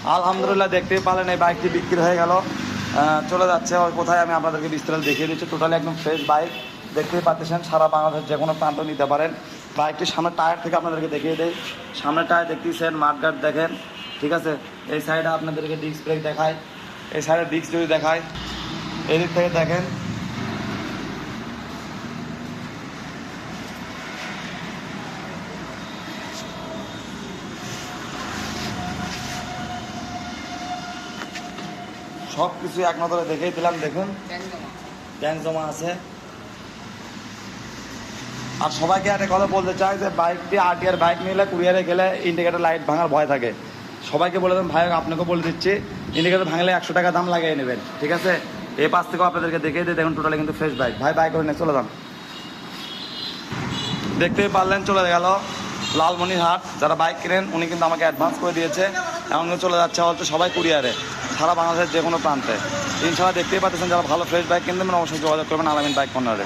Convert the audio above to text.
আলহামদুলিল্লাহ দেখতেই পারলেন এই বাইকটি বিক্রি হয়ে গেল, চলে যাচ্ছে ওই কোথায় আমি আপনাদেরকে বিস্তারিত দেখিয়ে দিচ্ছি। টোটালি একদম ফ্রেশ বাইক, দেখতেই পাচ্ছেন সারা বাংলাদেশ যে কোনো প্রান্ত নিতে পারেন। বাইকটির সামনের টায়ার থেকে আপনাদেরকে দেখিয়ে দেয়। সামনের টায়ার দেখতেছেন, মাঠগার্ড দেখেন, ঠিক আছে। এই সাইডে আপনাদেরকে ডিস্ক ব্রেক দেখায়, এই সাইডে ডিস্ক যদি দেখায়, এই দিক থেকে দেখেন। সব কিছু এক নজরে দেখেই দিলাম, দেখুন ট্যাঙ্ক জমা আছে। আর সবাইকে একটা কথা বলতে চাই যে বাইকটি আরটিআর বাইক নিলে কুরিয়ারে গেলে ইন্ডিকেটর লাইট ভাঙার ভয় থাকে। সবাইকে বলে দেন, ভাই আপনাকেও বলে দিচ্ছি, ইন্ডিকেটর ভাঙলে 100 টাকা দাম লাগিয়ে নেবেন, ঠিক আছে। এই পাশ থেকেও আপনাদেরকে দেখিয়ে দিই, দেখুন টোটালি কিন্তু ফ্রেশ বাইক। ভাই বাইক করে নিয়ে চলে যান। দেখতেই পারলেন চলে গেল লালমনিরহাট। যারা বাইক কেনেন উনি কিন্তু আমাকে অ্যাডভান্স করে দিয়েছে, এমন চলে যাচ্ছে হচ্ছে সবাই কুরিয়ারে সারা বাংলাদেশের যে কোনো প্রান্তে। ইনশাআল্লাহ দেখতেই পাচ্ছেন, যারা ভালো ফ্রেশ বাইক কিনবেন অবশ্যই যোগাযোগ করবেন আলামিন বাইক কর্নারে।